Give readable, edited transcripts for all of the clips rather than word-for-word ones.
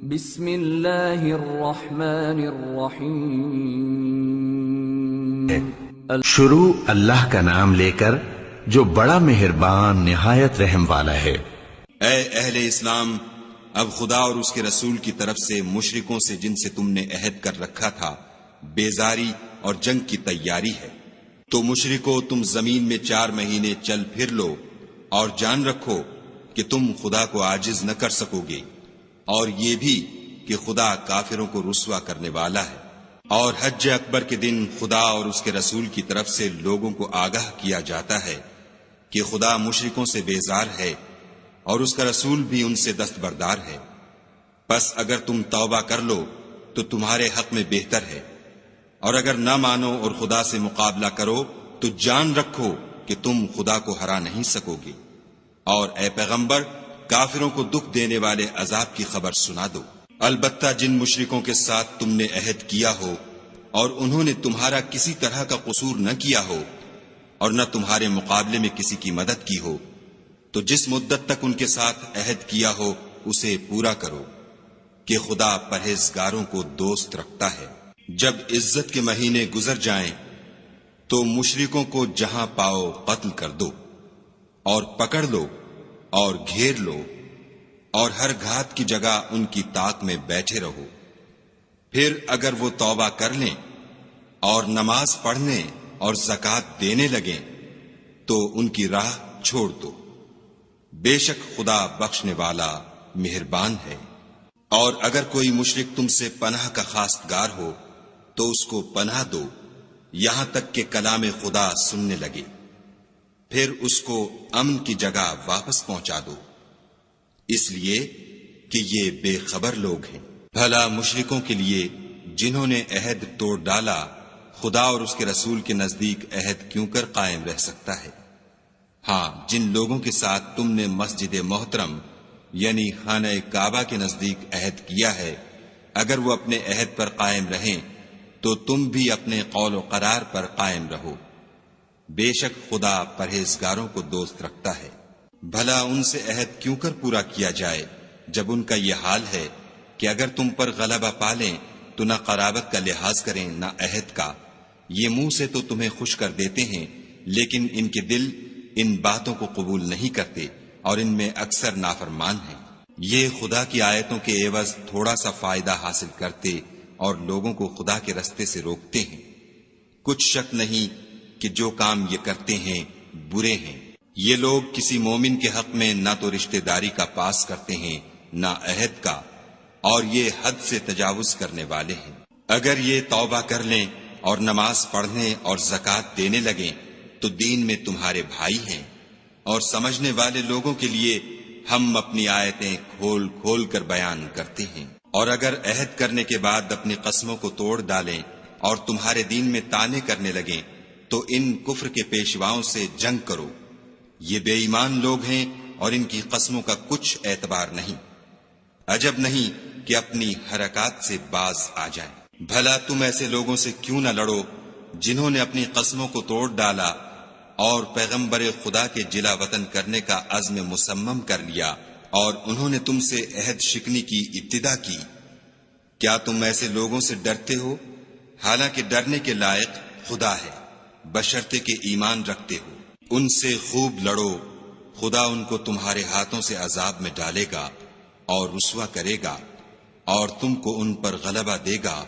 بسم اللہ الرحمن الرحیم شروع اللہ کا نام لے کر جو بڑا مہربان نہایت رحم والا ہے۔ اے اہل اسلام، اب خدا اور اس کے رسول کی طرف سے مشرکوں سے جن سے تم نے عہد کر رکھا تھا بیزاری اور جنگ کی تیاری ہے، تو مشرکو تم زمین میں 4 مہینے چل پھر لو اور جان رکھو کہ تم خدا کو عاجز نہ کر سکو گے، اور یہ بھی کہ خدا کافروں کو رسوا کرنے والا ہے۔ اور حج اکبر کے دن خدا اور اس کے رسول کی طرف سے لوگوں کو آگاہ کیا جاتا ہے کہ خدا مشرکوں سے بیزار ہے اور اس کا رسول بھی ان سے دستبردار ہے، پس اگر تم توبہ کر لو تو تمہارے حق میں بہتر ہے، اور اگر نہ مانو اور خدا سے مقابلہ کرو تو جان رکھو کہ تم خدا کو ہرا نہیں سکو گے۔ اور اے پیغمبر، کافروں کو دکھ دینے والے عذاب کی خبر سنا دو۔ البتہ جن مشرکوں کے ساتھ تم نے عہد کیا ہو اور انہوں نے تمہارا کسی طرح کا قصور نہ کیا ہو اور نہ تمہارے مقابلے میں کسی کی مدد کی ہو، تو جس مدت تک ان کے ساتھ عہد کیا ہو اسے پورا کرو، کہ خدا پرہیزگاروں کو دوست رکھتا ہے۔ جب عزت کے مہینے گزر جائیں تو مشرکوں کو جہاں پاؤ قتل کر دو اور پکڑ لو اور گھیر لو، اور ہر گھات کی جگہ ان کی طاق میں بیٹھے رہو۔ پھر اگر وہ توبہ کر لیں اور نماز پڑھنے اور زکوٰۃ دینے لگیں تو ان کی راہ چھوڑ دو، بے شک خدا بخشنے والا مہربان ہے۔ اور اگر کوئی مشرک تم سے پناہ کا خواستگار ہو تو اس کو پناہ دو یہاں تک کہ کلام خدا سننے لگے، پھر اس کو امن کی جگہ واپس پہنچا دو، اس لیے کہ یہ بے خبر لوگ ہیں۔ بھلا مشرکوں کے لیے جنہوں نے عہد توڑ ڈالا خدا اور اس کے رسول کے نزدیک عہد کیوں کر قائم رہ سکتا ہے؟ ہاں، جن لوگوں کے ساتھ تم نے مسجد محترم یعنی خانہ کعبہ کے نزدیک عہد کیا ہے، اگر وہ اپنے عہد پر قائم رہیں تو تم بھی اپنے قول و قرار پر قائم رہو، بے شک خدا پرہیزگاروں کو دوست رکھتا ہے۔ بھلا ان سے عہد کیوں کر پورا کیا جائے جب ان کا یہ حال ہے کہ اگر تم پر غلبہ پالیں تو نہ قرابت کا لحاظ کریں نہ عہد کا۔ یہ منہ سے تو تمہیں خوش کر دیتے ہیں لیکن ان کے دل ان باتوں کو قبول نہیں کرتے اور ان میں اکثر نافرمان ہیں۔ یہ خدا کی آیتوں کے عوض تھوڑا سا فائدہ حاصل کرتے اور لوگوں کو خدا کے رستے سے روکتے ہیں۔ کچھ شک نہیں کہ جو کام یہ کرتے ہیں برے ہیں۔ یہ لوگ کسی مومن کے حق میں نہ تو رشتہ داری کا پاس کرتے ہیں نہ عہد کا، اور یہ حد سے تجاوز کرنے والے ہیں۔ اگر یہ توبہ کر لیں اور نماز پڑھنے اور زکوٰۃ دینے لگیں تو دین میں تمہارے بھائی ہیں، اور سمجھنے والے لوگوں کے لیے ہم اپنی آیتیں کھول کھول کر بیان کرتے ہیں۔ اور اگر عہد کرنے کے بعد اپنی قسموں کو توڑ ڈالیں اور تمہارے دین میں طعنے کرنے لگیں تو ان کفر کے پیشواؤں سے جنگ کرو، یہ بے ایمان لوگ ہیں اور ان کی قسموں کا کچھ اعتبار نہیں، عجب نہیں کہ اپنی حرکات سے باز آ جائیں۔ بھلا تم ایسے لوگوں سے کیوں نہ لڑو جنہوں نے اپنی قسموں کو توڑ ڈالا اور پیغمبر خدا کے جلا وطن کرنے کا عزم مصمم کر لیا، اور انہوں نے تم سے عہد شکنی کی ابتدا کی۔ کیا تم ایسے لوگوں سے ڈرتے ہو؟ حالانکہ ڈرنے کے لائق خدا ہے، بشرطے کہ ایمان رکھتے ہو۔ ان سے خوب لڑو، خدا ان کو تمہارے ہاتھوں سے عذاب میں ڈالے گا اور رسوا کرے گا، اور تم کو ان پر غلبہ دے گا،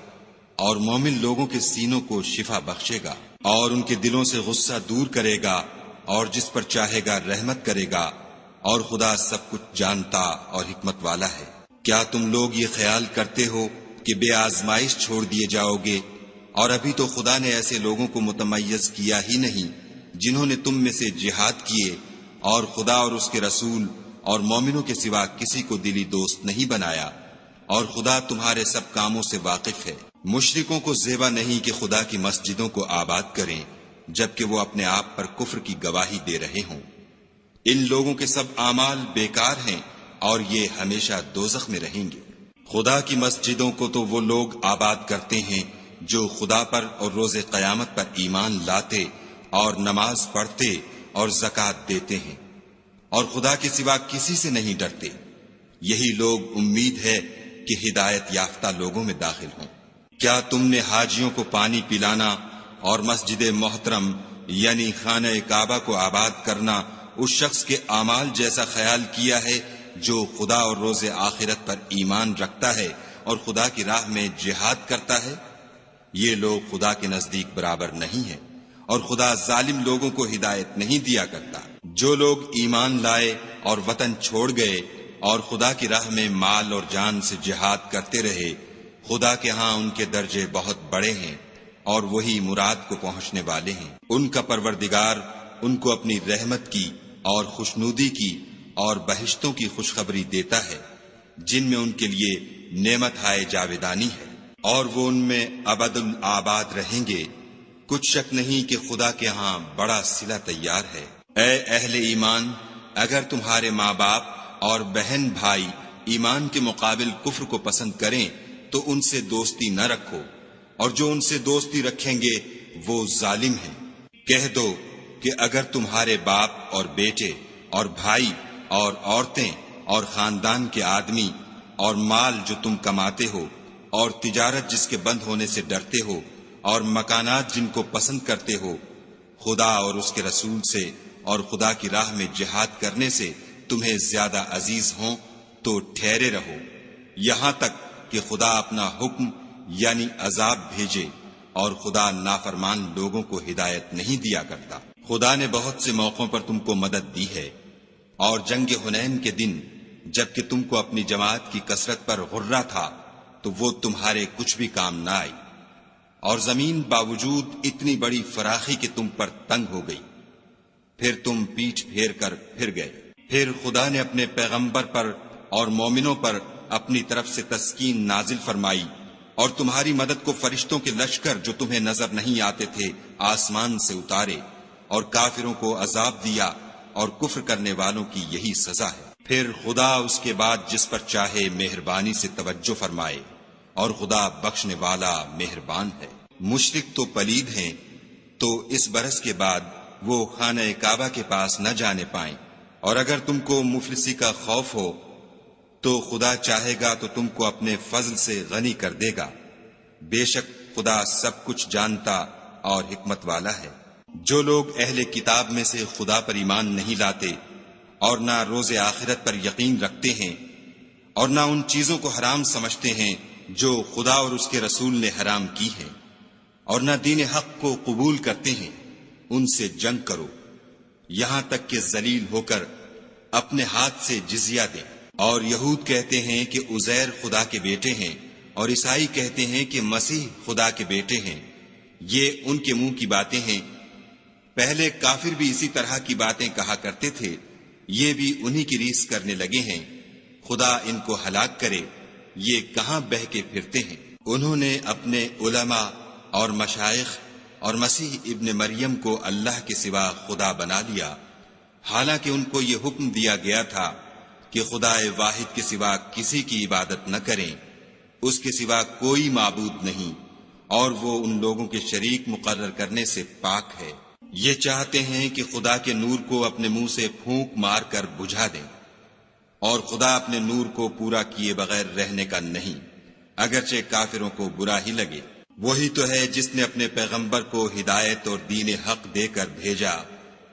اور مومن لوگوں کے سینوں کو شفا بخشے گا، اور ان کے دلوں سے غصہ دور کرے گا، اور جس پر چاہے گا رحمت کرے گا، اور خدا سب کچھ جانتا اور حکمت والا ہے۔ کیا تم لوگ یہ خیال کرتے ہو کہ بے آزمائش چھوڑ دیے جاؤ گے؟ اور ابھی تو خدا نے ایسے لوگوں کو متمیز کیا ہی نہیں جنہوں نے تم میں سے جہاد کیے اور خدا اور اس کے رسول اور مومنوں کے سوا کسی کو دلی دوست نہیں بنایا، اور خدا تمہارے سب کاموں سے واقف ہے۔ مشرکوں کو زیبا نہیں کہ خدا کی مسجدوں کو آباد کریں جبکہ وہ اپنے آپ پر کفر کی گواہی دے رہے ہوں۔ ان لوگوں کے سب اعمال بیکار ہیں اور یہ ہمیشہ دوزخ میں رہیں گے۔ خدا کی مسجدوں کو تو وہ لوگ آباد کرتے ہیں جو خدا پر اور روز قیامت پر ایمان لاتے اور نماز پڑھتے اور زکوٰۃ دیتے ہیں، اور خدا کے سوا کسی سے نہیں ڈرتے۔ یہی لوگ امید ہے کہ ہدایت یافتہ لوگوں میں داخل ہوں۔ کیا تم نے حاجیوں کو پانی پلانا اور مسجد محترم یعنی خانہ کعبہ کو آباد کرنا اس شخص کے اعمال جیسا خیال کیا ہے جو خدا اور روز آخرت پر ایمان رکھتا ہے اور خدا کی راہ میں جہاد کرتا ہے؟ یہ لوگ خدا کے نزدیک برابر نہیں ہیں، اور خدا ظالم لوگوں کو ہدایت نہیں دیا کرتا۔ جو لوگ ایمان لائے اور وطن چھوڑ گئے اور خدا کی راہ میں مال اور جان سے جہاد کرتے رہے، خدا کے ہاں ان کے درجے بہت بڑے ہیں اور وہی مراد کو پہنچنے والے ہیں۔ ان کا پروردگار ان کو اپنی رحمت کی اور خوشنودی کی اور بہشتوں کی خوشخبری دیتا ہے جن میں ان کے لیے نعمت ہائے جاویدانی ہے، اور وہ ان میں ابد الآباد رہیں گے۔ کچھ شک نہیں کہ خدا کے ہاں بڑا صلہ تیار ہے۔ اے اہل ایمان، اگر تمہارے ماں باپ اور بہن بھائی ایمان کے مقابل کفر کو پسند کریں تو ان سے دوستی نہ رکھو، اور جو ان سے دوستی رکھیں گے وہ ظالم ہیں۔ کہہ دو کہ اگر تمہارے باپ اور بیٹے اور بھائی اور عورتیں اور خاندان کے آدمی اور مال جو تم کماتے ہو اور تجارت جس کے بند ہونے سے ڈرتے ہو اور مکانات جن کو پسند کرتے ہو خدا اور اس کے رسول سے اور خدا کی راہ میں جہاد کرنے سے تمہیں زیادہ عزیز ہوں تو ٹھہرے رہو یہاں تک کہ خدا اپنا حکم یعنی عذاب بھیجے، اور خدا نافرمان لوگوں کو ہدایت نہیں دیا کرتا۔ خدا نے بہت سے موقعوں پر تم کو مدد دی ہے، اور جنگ حنین کے دن جبکہ تم کو اپنی جماعت کی کثرت پر غرہ تھا تو وہ تمہارے کچھ بھی کام نہ آئی، اور زمین باوجود اتنی بڑی فراخی کہ تم پر تنگ ہو گئی، پھر تم پیٹھ پھیر کر پھر گئے۔ پھر خدا نے اپنے پیغمبر پر اور مومنوں پر اپنی طرف سے تسکین نازل فرمائی، اور تمہاری مدد کو فرشتوں کے لشکر جو تمہیں نظر نہیں آتے تھے آسمان سے اتارے، اور کافروں کو عذاب دیا، اور کفر کرنے والوں کی یہی سزا ہے۔ پھر خدا اس کے بعد جس پر چاہے مہربانی سے توجہ فرمائے، اور خدا بخشنے والا مہربان ہے۔ مشرک تو پلید ہیں، تو اس برس کے بعد وہ خانہ کعبہ کے پاس نہ جانے پائیں، اور اگر تم کو مفلسی کا خوف ہو تو خدا چاہے گا تو تم کو اپنے فضل سے غنی کر دے گا۔ بے شک خدا سب کچھ جانتا اور حکمت والا ہے۔ جو لوگ اہل کتاب میں سے خدا پر ایمان نہیں لاتے اور نہ روز آخرت پر یقین رکھتے ہیں، اور نہ ان چیزوں کو حرام سمجھتے ہیں جو خدا اور اس کے رسول نے حرام کی ہیں، اور نہ دین حق کو قبول کرتے ہیں، ان سے جنگ کرو یہاں تک کہ ذلیل ہو کر اپنے ہاتھ سے جزیہ دیں۔ اور یہود کہتے ہیں کہ عزیر خدا کے بیٹے ہیں، اور عیسائی کہتے ہیں کہ مسیح خدا کے بیٹے ہیں۔ یہ ان کے منہ کی باتیں ہیں، پہلے کافر بھی اسی طرح کی باتیں کہا کرتے تھے، یہ بھی انہی کی ریس کرنے لگے ہیں۔ خدا ان کو ہلاک کرے، یہ کہاں بہہ کے پھرتے ہیں۔ انہوں نے اپنے علماء اور مشائخ اور مسیح ابن مریم کو اللہ کے سوا خدا بنا لیا، حالانکہ ان کو یہ حکم دیا گیا تھا کہ خدا واحد کے سوا کسی کی عبادت نہ کریں، اس کے سوا کوئی معبود نہیں، اور وہ ان لوگوں کے شریک مقرر کرنے سے پاک ہے۔ یہ چاہتے ہیں کہ خدا کے نور کو اپنے منہ سے پھونک مار کر بجھا دیں، اور خدا اپنے نور کو پورا کیے بغیر رہنے کا نہیں، اگرچہ کافروں کو برا ہی لگے۔ وہی تو ہے جس نے اپنے پیغمبر کو ہدایت اور دین حق دے کر بھیجا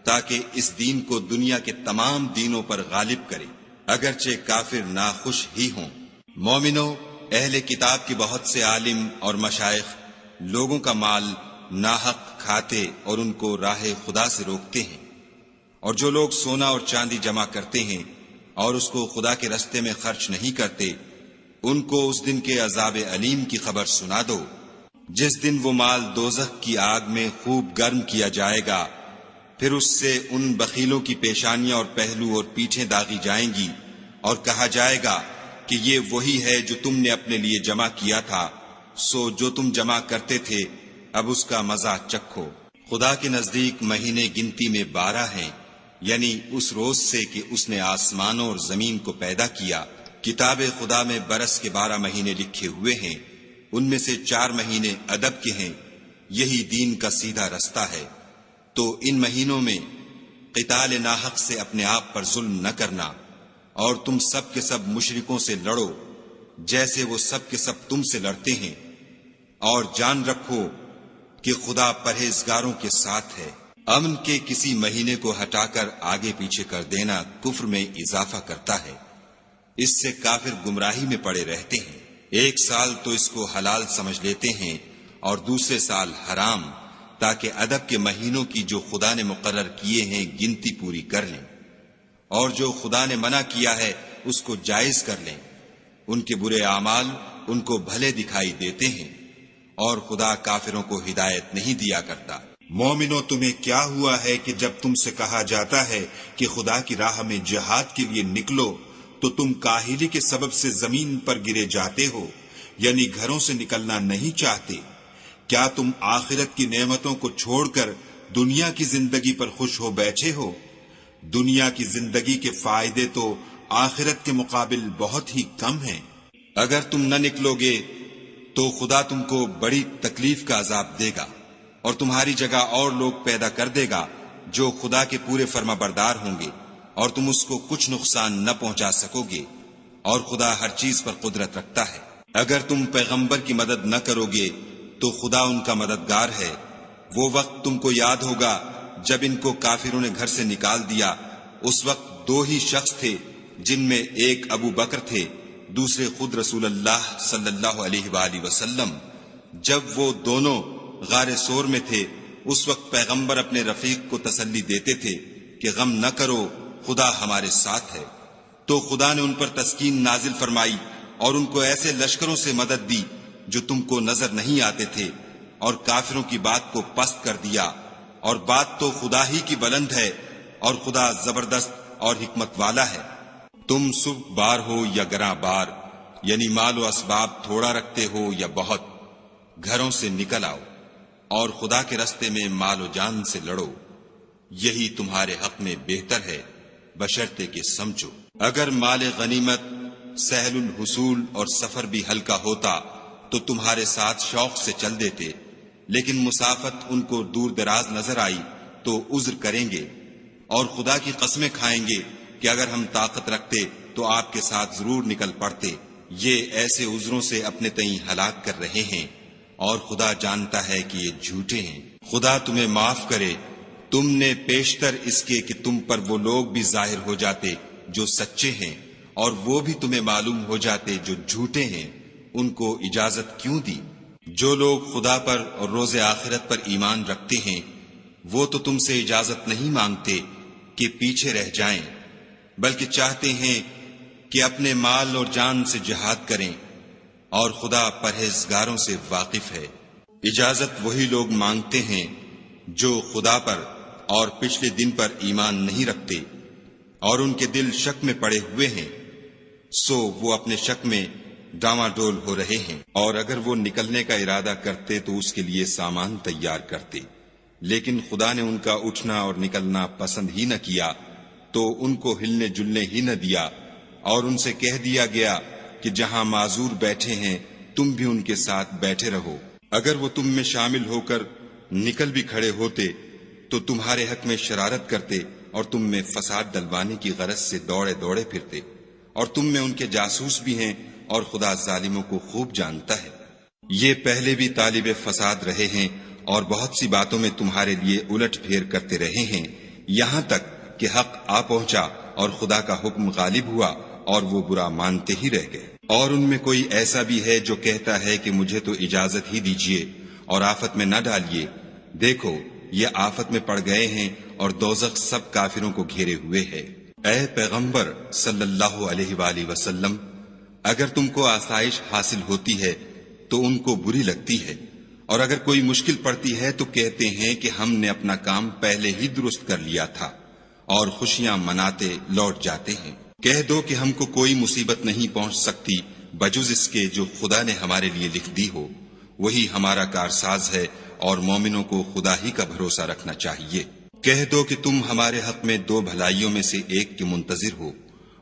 تاکہ اس دین کو دنیا کے تمام دینوں پر غالب کرے، اگرچہ کافر ناخوش ہی ہوں۔ مومنو، اہل کتاب کے بہت سے عالم اور مشائخ لوگوں کا مال ناحق کھاتے اور ان کو راہ خدا سے روکتے ہیں، اور جو لوگ سونا اور چاندی جمع کرتے ہیں اور اس کو خدا کے رستے میں خرچ نہیں کرتے، ان کو اس دن کے عذاب علیم کی خبر سنا دو، جس دن وہ مال دوزخ کی آگ میں خوب گرم کیا جائے گا، پھر اس سے ان بخیلوں کی پیشانیاں اور پہلو اور پیٹھیں داغی جائیں گی، اور کہا جائے گا کہ یہ وہی ہے جو تم نے اپنے لیے جمع کیا تھا، سو جو تم جمع کرتے تھے اب اس کا مزہ چکھو۔ خدا کے نزدیک مہینے گنتی میں 12 ہیں، یعنی اس روز سے کہ اس نے آسمانوں اور زمین کو پیدا کیا۔ کتاب خدا میں برس کے 12 مہینے لکھے ہوئے ہیں، ان میں سے 4 مہینے ادب کے ہیں، یہی دین کا سیدھا رستہ ہے۔ تو ان مہینوں میں قتال ناحق سے اپنے آپ پر ظلم نہ کرنا، اور تم سب کے سب مشرکوں سے لڑو، جیسے وہ سب کے سب تم سے لڑتے ہیں، اور جان رکھو کہ خدا پرہیزگاروں کے ساتھ ہے۔ امن کے کسی مہینے کو ہٹا کر آگے پیچھے کر دینا کفر میں اضافہ کرتا ہے، اس سے کافر گمراہی میں پڑے رہتے ہیں۔ ایک سال تو اس کو حلال سمجھ لیتے ہیں اور دوسرے سال حرام، تاکہ ادب کے مہینوں کی جو خدا نے مقرر کیے ہیں گنتی پوری کر لیں، اور جو خدا نے منع کیا ہے اس کو جائز کر لیں۔ ان کے برے اعمال ان کو بھلے دکھائی دیتے ہیں، اور خدا کافروں کو ہدایت نہیں دیا کرتا۔ مومنو، تمہیں کیا ہوا ہے کہ جب تم سے کہا جاتا ہے کہ خدا کی راہ میں جہاد کے لیے نکلو تو تم کاہلی کے سبب سے زمین پر گرے جاتے ہو، یعنی گھروں سے نکلنا نہیں چاہتے؟ کیا تم آخرت کی نعمتوں کو چھوڑ کر دنیا کی زندگی پر خوش ہو بیٹھے ہو؟ دنیا کی زندگی کے فائدے تو آخرت کے مقابل بہت ہی کم ہیں۔ اگر تم نہ نکلو گے تو خدا تم کو بڑی تکلیف کا عذاب دے گا، اور تمہاری جگہ اور لوگ پیدا کر دے گا جو خدا کے پورے فرما بردار ہوں گے، اور تم اس کو کچھ نقصان نہ پہنچا سکو گے، اور خدا ہر چیز پر قدرت رکھتا ہے۔ اگر تم پیغمبر کی مدد نہ کرو گے تو خدا ان کا مددگار ہے۔ وہ وقت تم کو یاد ہوگا جب ان کو کافروں نے گھر سے نکال دیا، اس وقت دو ہی شخص تھے، جن میں ایک ابو بکر تھے، دوسرے خود رسول اللہ صلی اللہ علیہ وآلہ وسلم۔ جب وہ دونوں غار سور میں تھے، اس وقت پیغمبر اپنے رفیق کو تسلی دیتے تھے کہ غم نہ کرو، خدا ہمارے ساتھ ہے۔ تو خدا نے ان پر تسکین نازل فرمائی اور ان کو ایسے لشکروں سے مدد دی جو تم کو نظر نہیں آتے تھے، اور کافروں کی بات کو پست کر دیا۔ اور بات تو خدا ہی کی بلند ہے، اور خدا زبردست اور حکمت والا ہے۔ تم سبک بار ہو یا گراں بار، یعنی مال و اسباب تھوڑا رکھتے ہو یا بہت، گھروں سے نکل آؤ اور خدا کے رستے میں مال و جان سے لڑو، یہی تمہارے حق میں بہتر ہے، بشرطے کہ سمجھو۔ اگر مال غنیمت سہل الحصول اور سفر بھی ہلکا ہوتا تو تمہارے ساتھ شوق سے چل دیتے، لیکن مسافت ان کو دور دراز نظر آئی تو عذر کریں گے، اور خدا کی قسمیں کھائیں گے کہ اگر ہم طاقت رکھتے تو آپ کے ساتھ ضرور نکل پڑتے۔ یہ ایسے عذروں سے اپنے تئیں ہلاک کر رہے ہیں، اور خدا جانتا ہے کہ یہ جھوٹے ہیں۔ خدا تمہیں معاف کرے، تم نے پیشتر اس کے کہ تم پر وہ لوگ بھی ظاہر ہو جاتے جو سچے ہیں، اور وہ بھی تمہیں معلوم ہو جاتے جو جھوٹے ہیں، ان کو اجازت کیوں دی؟ جو لوگ خدا پر اور روز آخرت پر ایمان رکھتے ہیں وہ تو تم سے اجازت نہیں مانگتے کہ پیچھے رہ جائیں، بلکہ چاہتے ہیں کہ اپنے مال اور جان سے جہاد کریں، اور خدا پرہیزگاروں سے واقف ہے۔ اجازت وہی لوگ مانگتے ہیں جو خدا پر اور پچھلے دن پر ایمان نہیں رکھتے، اور ان کے دل شک میں پڑے ہوئے ہیں، سو وہ اپنے شک میں ڈاواں ڈول ہو رہے ہیں۔ اور اگر وہ نکلنے کا ارادہ کرتے تو اس کے لیے سامان تیار کرتے، لیکن خدا نے ان کا اٹھنا اور نکلنا پسند ہی نہ کیا، تو ان کو ہلنے جلنے ہی نہ دیا، اور ان سے کہہ دیا گیا کہ جہاں معذور بیٹھے ہیں تم بھی ان کے ساتھ بیٹھے رہو۔ اگر وہ تم میں شامل ہو کر نکل بھی کھڑے ہوتے تو تمہارے حق میں شرارت کرتے اور تم میں فساد ڈلوانے کی غرض سے دوڑے دوڑے پھرتے، اور تم میں ان کے جاسوس بھی ہیں، اور خدا ظالموں کو خوب جانتا ہے۔ یہ پہلے بھی طالب فساد رہے ہیں اور بہت سی باتوں میں تمہارے لیے الٹ پھیر کرتے رہے ہیں، یہاں تک کہ حق آ پہنچا اور خدا کا حکم غالب ہوا اور وہ برا مانتے ہی رہ گئے۔ اور ان میں کوئی ایسا بھی ہے جو کہتا ہے کہ مجھے تو اجازت ہی دیجیے اور آفت میں نہ ڈالیے، دیکھو یہ آفت میں پڑ گئے ہیں اور دوزخ سب کافروں کو گھیرے ہوئے ہے۔ اے پیغمبر صلی اللہ علیہ وآلہ وسلم، اگر تم کو آسائش حاصل ہوتی ہے تو ان کو بری لگتی ہے، اور اگر کوئی مشکل پڑتی ہے تو کہتے ہیں کہ ہم نے اپنا کام پہلے ہی درست کر لیا تھا، اور خوشیاں مناتے لوٹ جاتے ہیں۔ کہہ دو کہ ہم کو کوئی مصیبت نہیں پہنچ سکتی بجز اس کے جو خدا نے ہمارے لیے لکھ دی ہو، وہی ہمارا کارساز ہے، اور مومنوں کو خدا ہی کا بھروسہ رکھنا چاہیے۔ کہہ دو کہ تم ہمارے حق میں دو بھلائیوں میں سے ایک کے منتظر ہو،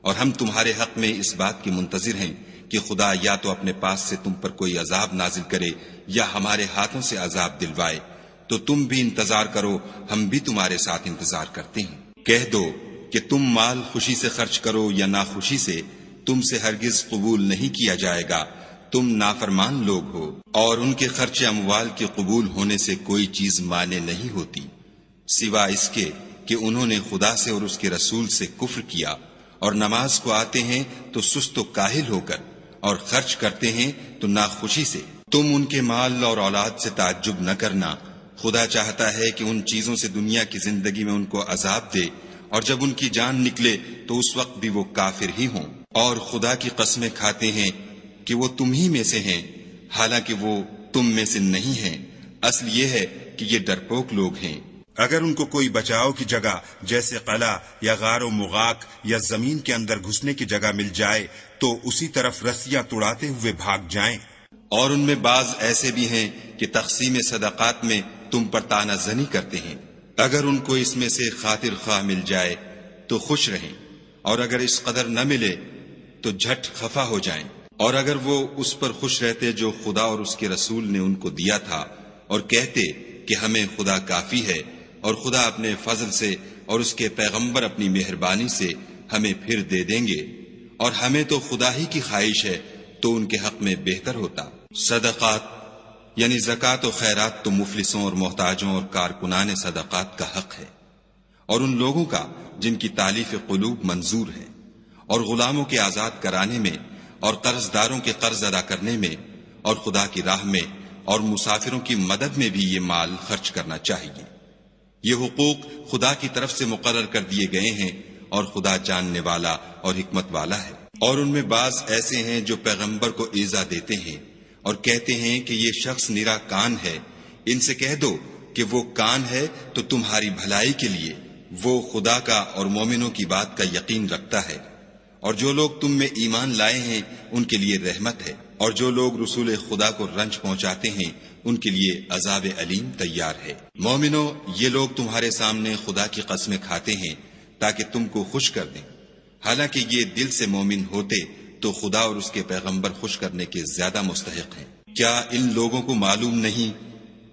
اور ہم تمہارے حق میں اس بات کے منتظر ہیں کہ خدا یا تو اپنے پاس سے تم پر کوئی عذاب نازل کرے یا ہمارے ہاتھوں سے عذاب دلوائے، تو تم بھی انتظار کرو، ہم بھی تمہارے ساتھ انتظار کرتے ہیں۔ کہہ دو کہ تم مال خوشی سے خرچ کرو یا ناخوشی سے، تم سے ہرگز قبول نہیں کیا جائے گا، تم نافرمان لوگ ہو، اور ان کے خرچ اموال کے قبول ہونے سے کوئی چیز مانے نہیں ہوتی سوا اس کے کہ انہوں نے خدا سے اور اس کے رسول سے کفر کیا، اور نماز کو آتے ہیں تو سست و کاہل ہو کر، اور خرچ کرتے ہیں تو ناخوشی سے۔ تم ان کے مال اور اولاد سے تعجب نہ کرنا، خدا چاہتا ہے کہ ان چیزوں سے دنیا کی زندگی میں ان کو عذاب دے، اور جب ان کی جان نکلے تو اس وقت بھی وہ کافر ہی ہوں، اور خدا کی قسمیں کھاتے ہیں کہ وہ تم ہی میں سے ہیں، حالانکہ وہ تم میں سے نہیں ہیں، اصل یہ ہے کہ یہ ڈرپوک لوگ ہیں۔ اگر ان کو کوئی بچاؤ کی جگہ جیسے قلعہ یا غار و مغاق یا زمین کے اندر گھسنے کی جگہ مل جائے تو اسی طرف رسیاں توڑاتے ہوئے بھاگ جائیں۔ اور ان میں بعض ایسے بھی ہیں کہ تقسیم صدقات میں تم پر طعنہ زنی کرتے ہیں، اگر ان کو اس میں سے خاطر خواہ مل جائے تو خوش رہیں، اور اگر اس قدر نہ ملے تو جھٹ خفا ہو جائیں، اور اگر وہ اس پر خوش رہتے جو خدا اور اس کے رسول نے ان کو دیا تھا، اور کہتے کہ ہمیں خدا کافی ہے، اور خدا اپنے فضل سے اور اس کے پیغمبر اپنی مہربانی سے ہمیں پھر دے دیں گے، اور ہمیں تو خدا ہی کی خواہش ہے، تو ان کے حق میں بہتر ہوتا۔ صدقات یعنی زکوٰۃ و خیرات تو مفلسوں اور محتاجوں اور کارکنان صدقات کا حق ہے، اور ان لوگوں کا جن کی تالیف قلوب منظور ہے، اور غلاموں کے آزاد کرانے میں، اور قرض داروں کے قرض ادا کرنے میں، اور خدا کی راہ میں اور مسافروں کی مدد میں بھی یہ مال خرچ کرنا چاہیے۔ یہ حقوق خدا کی طرف سے مقرر کر دیے گئے ہیں، اور خدا جاننے والا اور حکمت والا ہے۔ اور ان میں بعض ایسے ہیں جو پیغمبر کو ایذا دیتے ہیں اور کہتے ہیں کہ یہ شخص نرا کان ہے، ان سے کہہ دو کہ وہ کان ہے تو تمہاری بھلائی کے لیے، وہ خدا کا اور مومنوں کی بات کا یقین رکھتا ہے، اور جو لوگ تم میں ایمان لائے ہیں ان کے لیے رحمت ہے، اور جو لوگ رسول خدا کو رنج پہنچاتے ہیں ان کے لیے عذاب علیم تیار ہے۔ مومنو، یہ لوگ تمہارے سامنے خدا کی قسمیں کھاتے ہیں تاکہ تم کو خوش کر دیں، حالانکہ یہ دل سے مومن ہوتے تو خدا اور اس کے پیغمبر خوش کرنے کے زیادہ مستحق ہیں۔ کیا ان لوگوں کو معلوم نہیں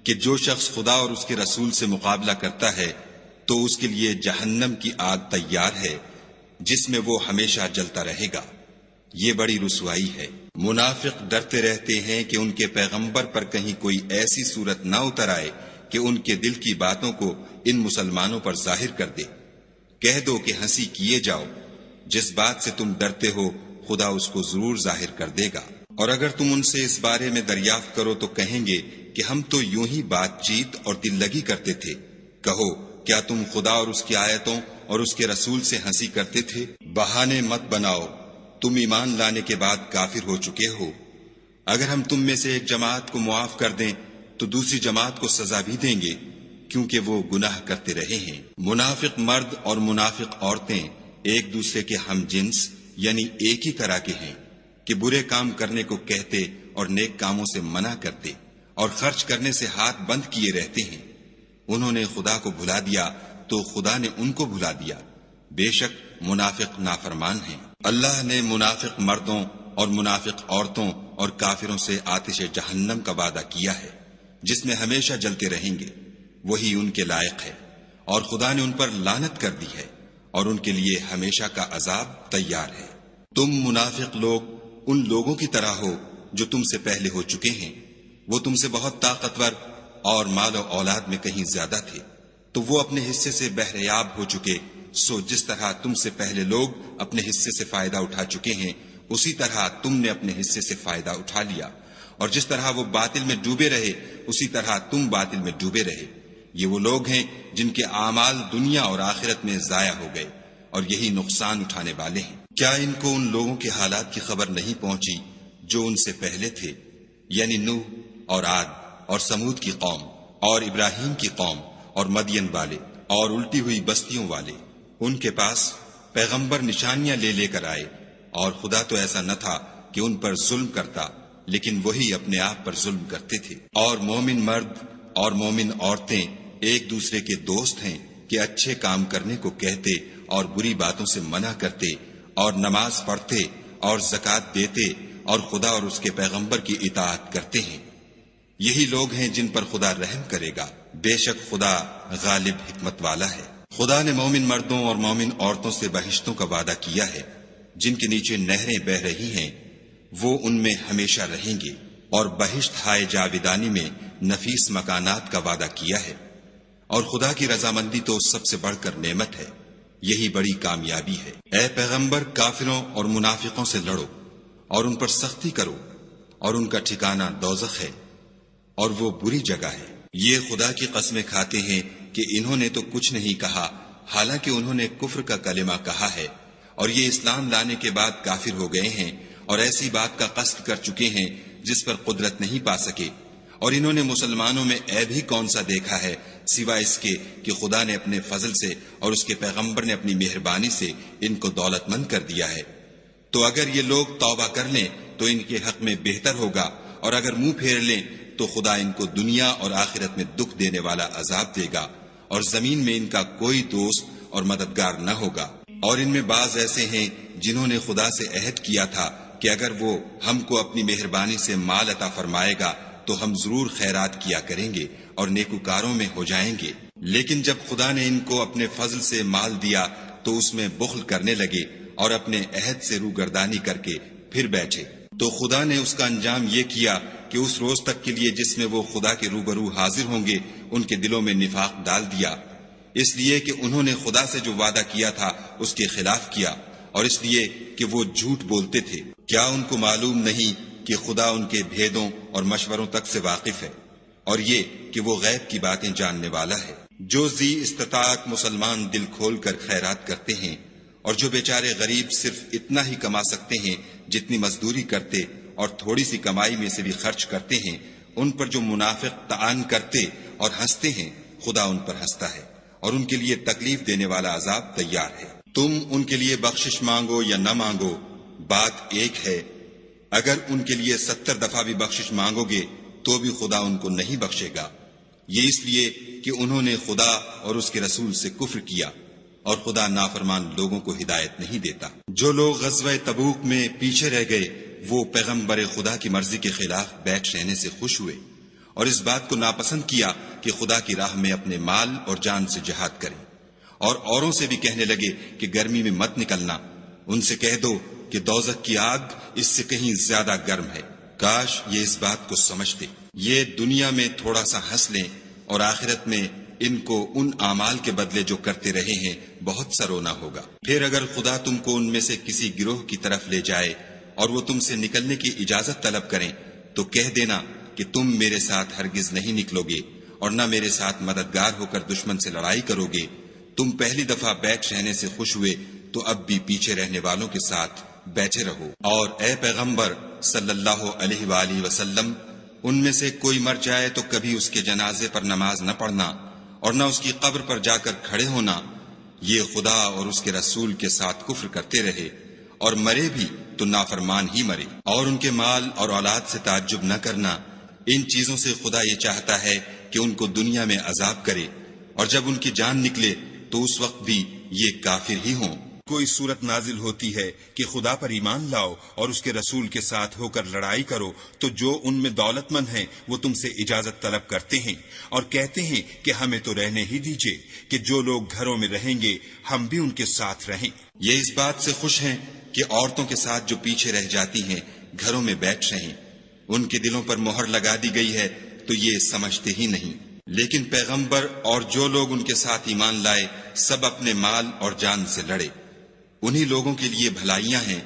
کہ جو شخص خدا اور اس کے رسول سے مقابلہ کرتا ہے تو اس کے لیے جہنم کی آگ تیار ہے جس میں وہ ہمیشہ جلتا رہے گا، یہ بڑی رسوائی ہے۔ منافق ڈرتے رہتے ہیں کہ ان کے پیغمبر پر کہیں کوئی ایسی صورت نہ اتر آئے کہ ان کے دل کی باتوں کو ان مسلمانوں پر ظاہر کر دے۔ کہہ دو کہ ہنسی کیے جاؤ، جس بات سے تم ڈرتے ہو خدا اس کو ضرور ظاہر کر دے گا، اور اگر تم ان سے اس بارے میں دریافت کرو تو کہیں گے کہ ہم تو یوں ہی بات چیت اور دل لگی کرتے تھے۔ کہو، کیا تم خدا اور اس کی آیتوں اور اس کے رسول سے ہنسی کرتے تھے؟ بہانے مت بناؤ، تم ایمان لانے کے بعد کافر ہو چکے ہو۔ اگر ہم تم میں سے ایک جماعت کو معاف کر دیں تو دوسری جماعت کو سزا بھی دیں گے، کیونکہ وہ گناہ کرتے رہے ہیں۔ منافق مرد اور منافق عورتیں ایک دوسرے کے ہم جنس یعنی ایک ہی طرح کے ہیں کہ برے کام کرنے کو کہتے اور نیک کاموں سے منع کرتے اور خرچ کرنے سے ہاتھ بند کیے رہتے ہیں۔ انہوں نے خدا کو بھلا دیا تو خدا نے ان کو بھلا دیا، بے شک منافق نافرمان ہیں۔ اللہ نے منافق مردوں اور منافق عورتوں اور کافروں سے آتش جہنم کا وعدہ کیا ہے جس میں ہمیشہ جلتے رہیں گے، وہی ان کے لائق ہے، اور خدا نے ان پر لعنت کر دی ہے اور ان کے لیے ہمیشہ کا عذاب تیار ہے۔ تم منافق لوگ ان لوگوں کی طرح ہو جو تم سے پہلے ہو چکے ہیں، وہ تم سے بہت طاقتور اور مال و اولاد میں کہیں زیادہ تھے، تو وہ اپنے حصے سے بہریاب ہو چکے، سو جس طرح تم سے پہلے لوگ اپنے حصے سے فائدہ اٹھا چکے ہیں اسی طرح تم نے اپنے حصے سے فائدہ اٹھا لیا، اور جس طرح وہ باطل میں ڈوبے رہے اسی طرح تم باطل میں ڈوبے رہے۔ یہ وہ لوگ ہیں جن کے اعمال دنیا اور آخرت میں ضائع ہو گئے اور یہی نقصان اٹھانے والے ہیں۔ کیا ان کو ان لوگوں کے حالات کی خبر نہیں پہنچی جو ان سے پہلے تھے، یعنی نوح اور عاد اور سمود کی قوم اور ابراہیم کی قوم اور مدین والے اور الٹی ہوئی بستیوں والے؟ ان کے پاس پیغمبر نشانیاں لے کر آئے، اور خدا تو ایسا نہ تھا کہ ان پر ظلم کرتا، لیکن وہی اپنے آپ پر ظلم کرتے تھے۔ اور مومن مرد اور مومن عورتیں ایک دوسرے کے دوست ہیں کہ اچھے کام کرنے کو کہتے اور بری باتوں سے منع کرتے اور نماز پڑھتے اور زکوٰۃ دیتے اور خدا اور اس کے پیغمبر کی اطاعت کرتے ہیں۔ یہی لوگ ہیں جن پر خدا رحم کرے گا، بے شک خدا غالب حکمت والا ہے۔ خدا نے مومن مردوں اور مومن عورتوں سے بہشتوں کا وعدہ کیا ہے جن کے نیچے نہریں بہ رہی ہیں، وہ ان میں ہمیشہ رہیں گے، اور بہشت ہائے جاویدانی میں نفیس مکانات کا وعدہ کیا ہے، اور خدا کی رضامندی تو سب سے بڑھ کر نعمت ہے، یہی بڑی کامیابی ہے۔ اے پیغمبر، کافروں اور منافقوں سے لڑو اور ان پر سختی کرو، اور ان کا ٹھکانہ دوزخ ہے، اور وہ بری جگہ ہے۔ یہ خدا کی قسمیں کھاتے ہیں کہ انہوں نے تو کچھ نہیں کہا، حالانکہ انہوں نے کفر کا کلمہ کہا ہے، اور یہ اسلام لانے کے بعد کافر ہو گئے ہیں، اور ایسی بات کا قصد کر چکے ہیں جس پر قدرت نہیں پا سکے۔ اور انہوں نے مسلمانوں میں عیب ہی کون سا دیکھا ہے سوائے اس کے کہ خدا نے اپنے فضل سے اور اس کے پیغمبر نے اپنی مہربانی سے ان کو دولت مند کر دیا ہے۔ تو اگر یہ لوگ توبہ کر لیں تو ان کے حق میں بہتر ہوگا، اور اگر منہ پھیر لیں تو خدا ان کو دنیا اور آخرت میں دکھ دینے والا عذاب دے گا، اور زمین میں ان کا کوئی دوست اور مددگار نہ ہوگا۔ اور ان میں بعض ایسے ہیں جنہوں نے خدا سے عہد کیا تھا کہ اگر وہ ہم کو اپنی مہربانی سے مال عطا فرمائے گا تو ہم ضرور خیرات کیا کریں گے اور نیکوکاروں میں ہو جائیں گے، لیکن جب خدا نے ان کو اپنے فضل سے مال دیا تو اس میں بخل کرنے لگے اور اپنے عہد سے روگردانی کر کے پھر بیٹھے۔ تو خدا نے اس کا انجام یہ کیا کہ اس روز تک کے لیے جس میں وہ خدا کے روبرو حاضر ہوں گے ان کے دلوں میں نفاق ڈال دیا، اس لیے کہ انہوں نے خدا سے جو وعدہ کیا تھا اس کے خلاف کیا، اور اس لیے کہ وہ جھوٹ بولتے تھے۔ کیا ان کو معلوم نہیں کہ خدا ان کے بھیدوں اور مشوروں تک سے واقف ہے، اور یہ کہ وہ غیب کی باتیں جاننے والا ہے۔ جو ذی استطاعت مسلمان دل کھول کر خیرات کرتے ہیں، اور جو بیچارے غریب صرف اتنا ہی کما سکتے ہیں جتنی مزدوری کرتے اور تھوڑی سی کمائی میں سے بھی خرچ کرتے ہیں، ان پر جو منافق طعن کرتے اور ہنستے ہیں، خدا ان پر ہنستا ہے اور ان کے لیے تکلیف دینے والا عذاب تیار ہے۔ تم ان کے لیے بخشش مانگو یا نہ مانگو، بات ایک ہے۔ اگر ان کے لیے 70 دفعہ بھی بخشش مانگو گے تو بھی خدا ان کو نہیں بخشے گا، یہ اس لیے کہ انہوں نے خدا اور اس کے رسول سے کفر کیا، اور خدا نافرمان لوگوں کو ہدایت نہیں دیتا۔ جو لوگ غزوہ تبوک میں پیچھے رہ گئے وہ پیغمبر خدا کی مرضی کے خلاف بیٹھ رہنے سے خوش ہوئے، اور اس بات کو ناپسند کیا کہ خدا کی راہ میں اپنے مال اور جان سے جہاد کریں، اور اوروں سے بھی کہنے لگے کہ گرمی میں مت نکلنا۔ ان سے کہہ دو کہ دوزخ کی آگ اس سے کہیں زیادہ گرم ہے۔ کاش یہ اس بات کو سمجھتے۔ یہ دنیا میں تھوڑا سا ہنس لیں اور آخرت میں ان کو ان اعمال کے بدلے جو کرتے رہے ہیں بہت سا رونا ہوگا۔ پھر اگر خدا تم کو ان میں سے کسی گروہ کی طرف لے جائے اور وہ تم سے نکلنے کی اجازت طلب کریں تو کہہ دینا کہ تم میرے ساتھ ہرگز نہیں نکلو گے اور نہ میرے ساتھ مددگار ہو کر دشمن سے لڑائی کرو گے۔ تم پہلی دفعہ بیٹھ رہنے سے خوش ہوئے تو اب بھی پیچھے رہنے والوں کے ساتھ بیٹھے رہو۔ اور اے پیغمبر صلی اللہ علیہ وآلہ وسلم، ان میں سے کوئی مر جائے تو کبھی اس کے جنازے پر نماز نہ پڑھنا اور نہ اس کی قبر پر جا کر کھڑے ہونا۔ یہ خدا اور اس کے رسول کے ساتھ کفر کرتے رہے اور مرے بھی تو نافرمان ہی مرے۔ اور ان کے مال اور اولاد سے تعجب نہ کرنا، ان چیزوں سے خدا یہ چاہتا ہے کہ ان کو دنیا میں عذاب کرے، اور جب ان کی جان نکلے تو اس وقت بھی یہ کافر ہی ہوں۔ کوئی صورت نازل ہوتی ہے کہ خدا پر ایمان لاؤ اور اس کے رسول کے ساتھ ہو کر لڑائی کرو تو جو ان میں دولت مند ہیں وہ تم سے اجازت طلب کرتے ہیں اور کہتے ہیں کہ ہمیں تو رہنے ہی دیجئے کہ جو لوگ گھروں میں رہیں گے ہم بھی ان کے ساتھ رہیں۔ یہ اس بات سے خوش ہیں کہ عورتوں کے ساتھ جو پیچھے رہ جاتی ہیں گھروں میں بیٹھ رہیں، ان کے دلوں پر مہر لگا دی گئی ہے تو یہ سمجھتے ہی نہیں۔ لیکن پیغمبر اور جو لوگ ان کے ساتھ ایمان لائے سب اپنے مال اور جان سے لڑے، انہی لوگوں کے لیے بھلائیاں ہیں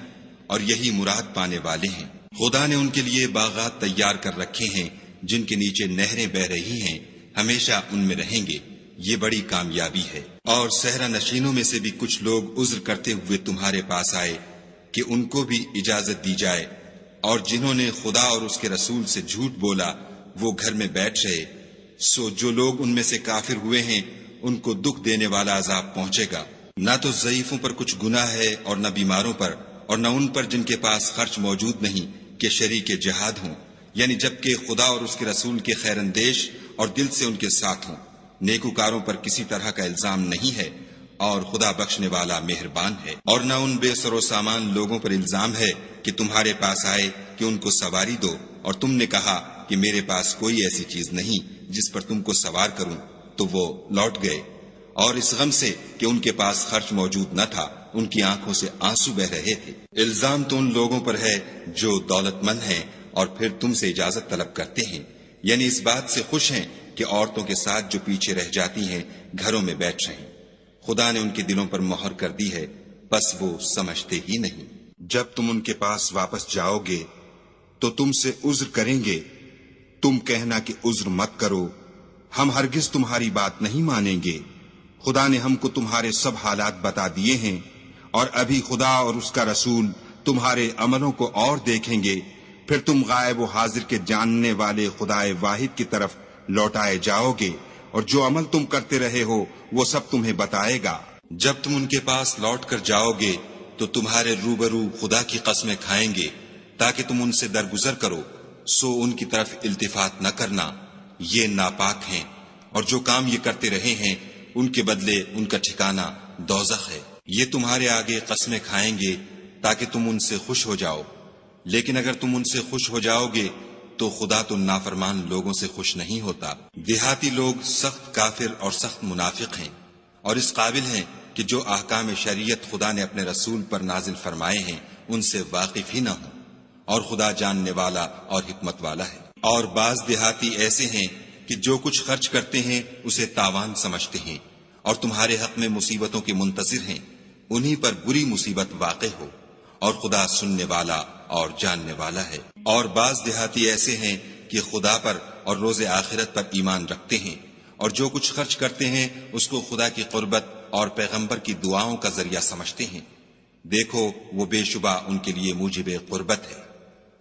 اور یہی مراد پانے والے ہیں۔ خدا نے ان کے لیے باغات تیار کر رکھے ہیں جن کے نیچے نہریں بہ رہی ہیں، ہمیشہ ان میں رہیں گے، یہ بڑی کامیابی ہے۔ اور صحرا نشینوں میں سے بھی کچھ لوگ عذر کرتے ہوئے تمہارے پاس آئے کہ ان کو بھی اجازت دی جائے، اور جنہوں نے خدا اور اس کے رسول سے جھوٹ بولا وہ گھر میں بیٹھ رہے، سو جو لوگ ان میں سے کافر ہوئے ہیں ان کو دکھ دینے والا عذاب پہنچے گا۔ نہ تو ضعیفوں پر کچھ گناہ ہے اور نہ بیماروں پر، اور نہ ان پر جن کے پاس خرچ موجود نہیں کہ شریک جہاد ہوں، یعنی جبکہ خدا اور اس کے رسول کے خیر اندیش اور دل سے ان کے ساتھ ہوں۔ نیکوکاروں پر کسی طرح کا الزام نہیں ہے اور خدا بخشنے والا مہربان ہے۔ اور نہ ان بے سر و سامان لوگوں پر الزام ہے کہ تمہارے پاس آئے کہ ان کو سواری دو اور تم نے کہا کہ میرے پاس کوئی ایسی چیز نہیں جس پر تم کو سوار کروں، تو وہ لوٹ گئے، اور اس غم سے کہ ان کے پاس خرچ موجود نہ تھا ان کی آنکھوں سے آنسو بہ رہے تھے۔ الزام تو ان لوگوں پر ہے جو دولت مند ہیں اور پھر تم سے اجازت طلب کرتے ہیں، یعنی اس بات سے خوش ہیں کہ عورتوں کے ساتھ جو پیچھے رہ جاتی ہیں گھروں میں بیٹھ رہیں۔ خدا نے ان کے دلوں پر مہر کر دی ہے، بس وہ سمجھتے ہی نہیں۔ جب تم ان کے پاس واپس جاؤ گے تو تم سے عذر کریں گے، تم کہنا کہ عذر مت کرو، ہم ہرگز تمہاری بات نہیں مانیں گے۔ خدا نے ہم کو تمہارے سب حالات بتا دیے ہیں، اور ابھی خدا اور اس کا رسول تمہارے عملوں کو اور دیکھیں گے، پھر تم غائب و حاضر کے جاننے والے خدائے واحد کی طرف لوٹائے جاؤ گے، اور جو عمل تم کرتے رہے ہو وہ سب تمہیں بتائے گا۔ جب تم ان کے پاس لوٹ کر جاؤ گے تو تمہارے روبرو خدا کی قسمیں کھائیں گے تاکہ تم ان سے درگزر کرو، سو ان کی طرف التفات نہ کرنا، یہ ناپاک ہیں، اور جو کام یہ کرتے رہے ہیں ان کے بدلے ان کا ٹھکانہ دوزخ ہے۔ یہ تمہارے آگے قسمیں کھائیں گے تاکہ تم ان سے خوش ہو جاؤ، لیکن اگر تم ان سے خوش ہو جاؤ گے تو خدا تو نافرمان لوگوں سے خوش نہیں ہوتا۔ دیہاتی لوگ سخت کافر اور سخت منافق ہیں، اور اس قابل ہیں کہ جو احکام شریعت خدا نے اپنے رسول پر نازل فرمائے ہیں ان سے واقف ہی نہ ہوں، اور خدا جاننے والا اور حکمت والا ہے۔ اور بعض دیہاتی ایسے ہیں کہ جو کچھ خرچ کرتے ہیں اسے تاوان سمجھتے ہیں، اور تمہارے حق میں مصیبتوں کے منتظر ہیں، انہی پر بری مصیبت واقع ہو، اور خدا سننے والا اور جاننے والا ہے۔ اور بعض دیہاتی ایسے ہیں کہ خدا پر اور روز آخرت پر ایمان رکھتے ہیں، اور جو کچھ خرچ کرتے ہیں اس کو خدا کی قربت اور پیغمبر کی دعاؤں کا ذریعہ سمجھتے ہیں۔ دیکھو وہ بے شبہ ان کے لیے موجب قربت ہے،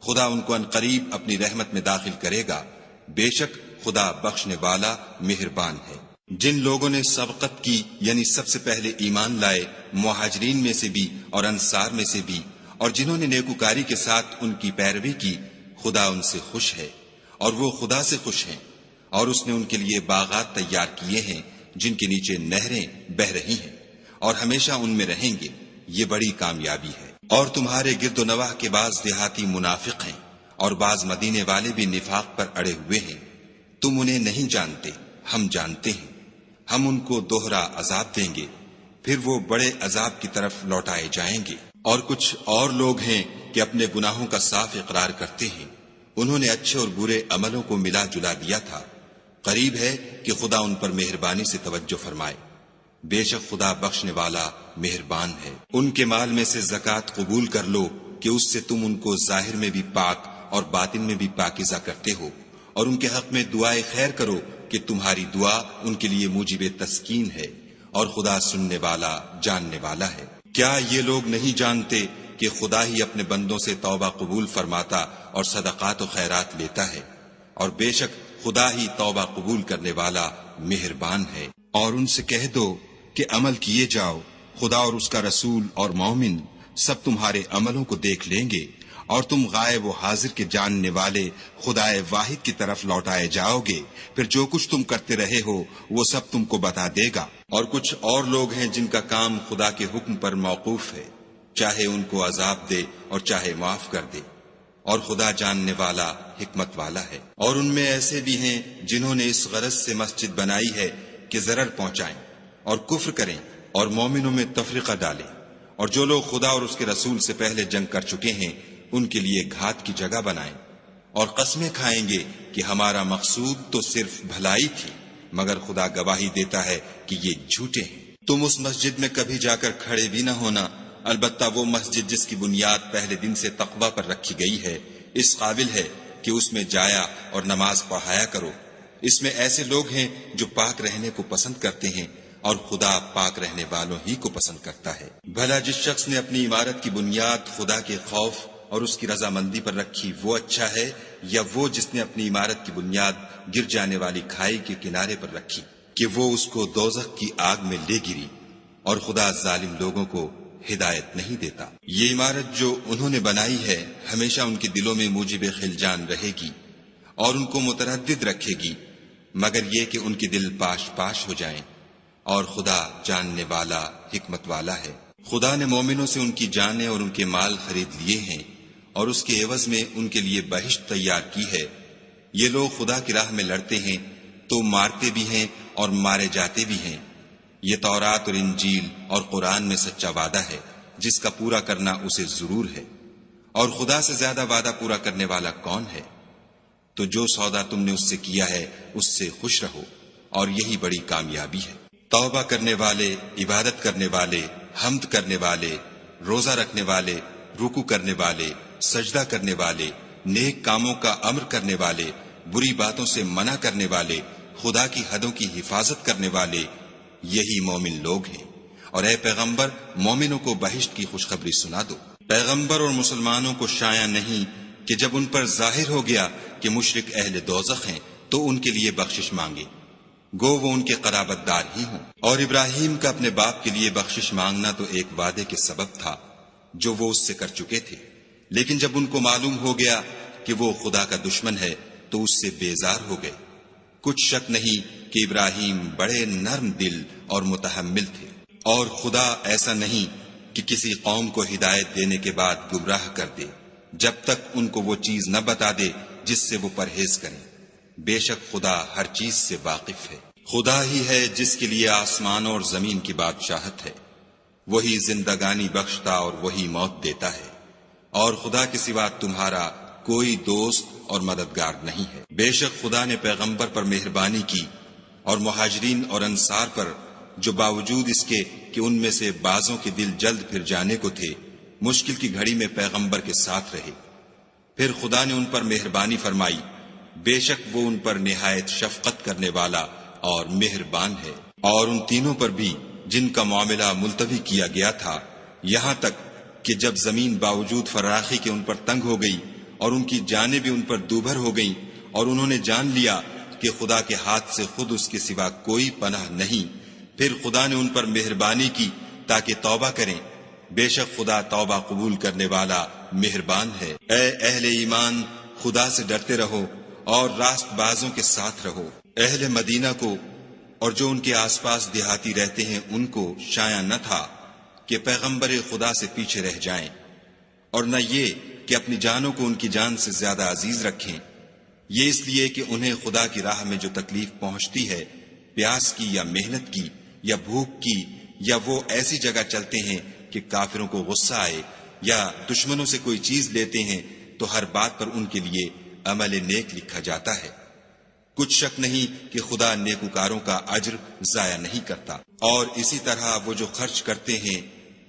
خدا ان کو عنقریب اپنی رحمت میں داخل کرے گا، بے شک خدا بخشنے والا مہربان ہے۔ جن لوگوں نے سبقت کی یعنی سب سے پہلے ایمان لائے، مہاجرین میں سے بھی اور انصار میں سے بھی، اور جنہوں نے نیکوکاری کے ساتھ ان کی پیروی کی، خدا ان سے خوش ہے اور وہ خدا سے خوش ہیں، اور اس نے ان کے لیے باغات تیار کیے ہیں جن کے نیچے نہریں بہ رہی ہیں، اور ہمیشہ ان میں رہیں گے، یہ بڑی کامیابی ہے۔ اور تمہارے گرد و نواح کے بعض دیہاتی منافق ہیں، اور بعض مدینے والے بھی نفاق پر اڑے ہوئے ہیں، تم انہیں نہیں جانتے، ہم جانتے ہیں، ہم ان کو دوہرا عذاب دیں گے، پھر وہ بڑے عذاب کی طرف لوٹائے جائیں گے۔ اور کچھ اور لوگ ہیں کہ اپنے گناہوں کا صاف اقرار کرتے ہیں، انہوں نے اچھے اور برے عملوں کو ملا جلا دیا تھا، قریب ہے کہ خدا ان پر مہربانی سے توجہ فرمائے، بے شک خدا بخشنے والا مہربان ہے۔ ان کے مال میں سے زکوٰۃ قبول کر لو کہ اس سے تم ان کو ظاہر میں بھی پاک اور باطن میں بھی پاکیزہ کرتے ہو، اور ان کے حق میں دعائے خیر کرو کہ تمہاری دعا ان کے لیے موجب تسکین ہے، اور خدا سننے والا جاننے والا ہے۔ کیا یہ لوگ نہیں جانتے کہ خدا ہی اپنے بندوں سے توبہ قبول فرماتا اور صدقات و خیرات لیتا ہے، اور بے شک خدا ہی توبہ قبول کرنے والا مہربان ہے۔ اور ان سے کہہ دو کہ عمل کیے جاؤ، خدا اور اس کا رسول اور مومن سب تمہارے عملوں کو دیکھ لیں گے، اور تم غائب و حاضر کے جاننے والے خدائے واحد کی طرف لوٹائے جاؤ گے، پھر جو کچھ تم کرتے رہے ہو وہ سب تم کو بتا دے گا۔ اور کچھ اور لوگ ہیں جن کا کام خدا کے حکم پر موقوف ہے، چاہے ان کو عذاب دے اور چاہے معاف کر دے، اور خدا جاننے والا حکمت والا ہے۔ اور ان میں ایسے بھی ہیں جنہوں نے اس غرض سے مسجد بنائی ہے کہ ضرر پہنچائیں اور کفر کریں اور مومنوں میں تفرقہ ڈالیں، اور جو لوگ خدا اور اس کے رسول سے پہلے جنگ کر چکے ہیں ان کے لیے گھات کی جگہ بنائیں، اور قسمیں کھائیں گے کہ ہمارا مقصود تو صرف بھلائی تھی، مگر خدا گواہی دیتا ہے کہ یہ جھوٹے ہیں۔ تم اس مسجد میں کبھی جا کر کھڑے بھی نہ ہونا، البتہ وہ مسجد جس کی بنیاد پہلے دن سے تقوی پر رکھی گئی ہے اس قابل ہے کہ اس میں جایا اور نماز پڑھایا کرو۔ اس میں ایسے لوگ ہیں جو پاک رہنے کو پسند کرتے ہیں، اور خدا پاک رہنے والوں ہی کو پسند کرتا ہے۔ بھلا جس شخص نے اپنی عمارت کی بنیاد خدا کے خوف اور اس کی رضامندی پر رکھی وہ اچھا ہے، یا وہ جس نے اپنی عمارت کی بنیاد گر جانے والی کھائی کے کنارے پر رکھی کہ وہ اس کو دوزخ کی آگ میں لے گری، اور خدا ظالم لوگوں کو ہدایت نہیں دیتا۔ یہ عمارت جو انہوں نے بنائی ہے ہمیشہ ان کے دلوں میں موجب خلجان رہے گی اور ان کو متردد رکھے گی، مگر یہ کہ ان کے دل پاش پاش ہو جائیں، اور خدا جاننے والا حکمت والا ہے۔ خدا نے مومنوں سے ان کی جانیں اور ان کے مال خرید لیے ہیں، اور اس کے عوض میں ان کے لیے بہشت تیار کی ہے۔ یہ لوگ خدا کی راہ میں لڑتے ہیں تو مارتے بھی ہیں اور مارے جاتے بھی ہیں، یہ تورات اور انجیل اور قرآن میں سچا وعدہ ہے جس کا پورا کرنا اسے ضرور ہے، اور خدا سے زیادہ وعدہ پورا کرنے والا کون ہے؟ تو جو سودا تم نے اس سے کیا ہے اس سے خوش رہو، اور یہی بڑی کامیابی ہے۔ توبہ کرنے والے، عبادت کرنے والے، حمد کرنے والے، روزہ رکھنے والے، رکوع کرنے والے، سجدہ کرنے والے، نیک کاموں کا امر کرنے والے، بری باتوں سے منع کرنے والے، خدا کی حدوں کی حفاظت کرنے والے، یہی مومن لوگ ہیں۔ اور اے پیغمبر، مومنوں کو بہشت کی خوشخبری سنا دو۔ پیغمبر اور مسلمانوں کو شایع نہیں کہ جب ان پر ظاہر ہو گیا کہ مشرک اہل دوزخ ہیں تو ان کے لیے بخشش مانگے، گو وہ ان کے قرابت دار ہی ہوں۔ اور ابراہیم کا اپنے باپ کے لیے بخشش مانگنا تو ایک وعدے کے سبب تھا جو وہ اس سے کر چکے تھے، لیکن جب ان کو معلوم ہو گیا کہ وہ خدا کا دشمن ہے تو اس سے بیزار ہو گئے۔ کچھ شک نہیں کہ ابراہیم بڑے نرم دل اور متحمل تھے، اور خدا ایسا نہیں کہ کسی قوم کو ہدایت دینے کے بعد گمراہ کر دے جب تک ان کو وہ چیز نہ بتا دے جس سے وہ پرہیز کریں۔ بے شک خدا ہر چیز سے واقف ہے۔ خدا ہی ہے جس کے لیے آسمانوں اور زمین کی بادشاہت ہے، وہی زندگانی بخشتا اور وہی موت دیتا ہے، اور خدا کے سوا تمہارا کوئی دوست اور مددگار نہیں ہے۔ بے شک خدا نے پیغمبر پر مہربانی کی اور مہاجرین اور انصار پر، جو باوجود اس کے کہ ان میں سے بعضوں کے دل جلد پھر جانے کو تھے، مشکل کی گھڑی میں پیغمبر کے ساتھ رہے۔ پھر خدا نے ان پر مہربانی فرمائی، بے شک وہ ان پر نہایت شفقت کرنے والا اور مہربان ہے۔ اور ان تینوں پر بھی جن کا معاملہ ملتوی کیا گیا تھا، یہاں تک کہ جب زمین باوجود فراخی کے ان پر تنگ ہو گئی اور ان کی جانیں بھی ان پر دوبھر ہو گئیں، اور انہوں نے جان لیا کہ خدا کے ہاتھ سے خود اس کے سوا کوئی پناہ نہیں، پھر خدا نے ان پر مہربانی کی تاکہ توبہ کریں۔ بے شک خدا توبہ قبول کرنے والا مہربان ہے۔ اے اہل ایمان، خدا سے ڈرتے رہو اور راست بازوں کے ساتھ رہو۔ اہل مدینہ کو اور جو ان کے آس پاس دیہاتی رہتے ہیں ان کو شایع نہ تھا کہ پیغمبر خدا سے پیچھے رہ جائیں، اور نہ یہ کہ اپنی جانوں کو ان کی جان سے زیادہ عزیز رکھیں، یہ اس لیے کہ انہیں خدا کی راہ میں جو تکلیف پہنچتی ہے، پیاس کی یا محنت کی یا بھوک کی، یا وہ ایسی جگہ چلتے ہیں کہ کافروں کو غصہ آئے، یا دشمنوں سے کوئی چیز لیتے ہیں، تو ہر بات پر ان کے لیے عمل نیک لکھا جاتا ہے۔ کچھ شک نہیں کہ خدا نیکوکاروں کا اجر ضائع نہیں کرتا۔ اور اسی طرح وہ جو خرچ کرتے ہیں،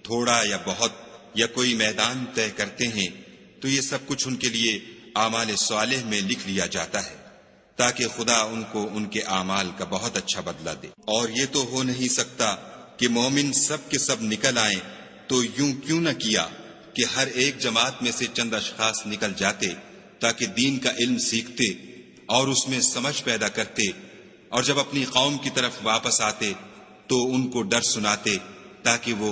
تھوڑا یا بہت، یا کوئی میدان طے کرتے ہیں، تو یہ سب کچھ ان کے لیے اعمال صالح میں لکھ لیا جاتا ہے، تاکہ خدا ان کو ان کے اعمال کا بہت اچھا بدلہ دے۔ اور یہ تو ہو نہیں سکتا کہ مومن سب کے سب نکل آئیں، تو یوں کیوں نہ کیا کہ ہر ایک جماعت میں سے چند اشخاص نکل جاتے تاکہ دین کا علم سیکھتے اور اس میں سمجھ پیدا کرتے، اور جب اپنی قوم کی طرف واپس آتے تو ان کو ڈر سناتے تاکہ وہ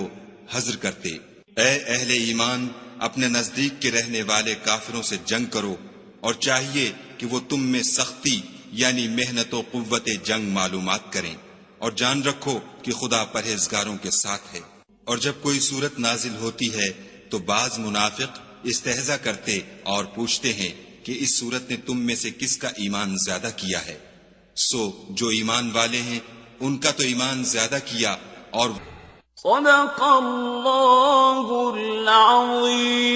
حذر کرتے۔ اے اہل ایمان، اپنے نزدیک کے رہنے والے کافروں سے جنگ کرو، اور چاہیے کہ وہ تم میں سختی یعنی محنت و قوت جنگ معلومات کریں، اور جان رکھو کہ خدا پرہیزگاروں کے ساتھ ہے۔ اور جب کوئی صورت نازل ہوتی ہے تو بعض منافق استہزا کرتے اور پوچھتے ہیں کہ اس صورت نے تم میں سے کس کا ایمان زیادہ کیا ہے؟ سو جو ایمان والے ہیں ان کا تو ایمان زیادہ کیا، اور صدق اللہ العظیم۔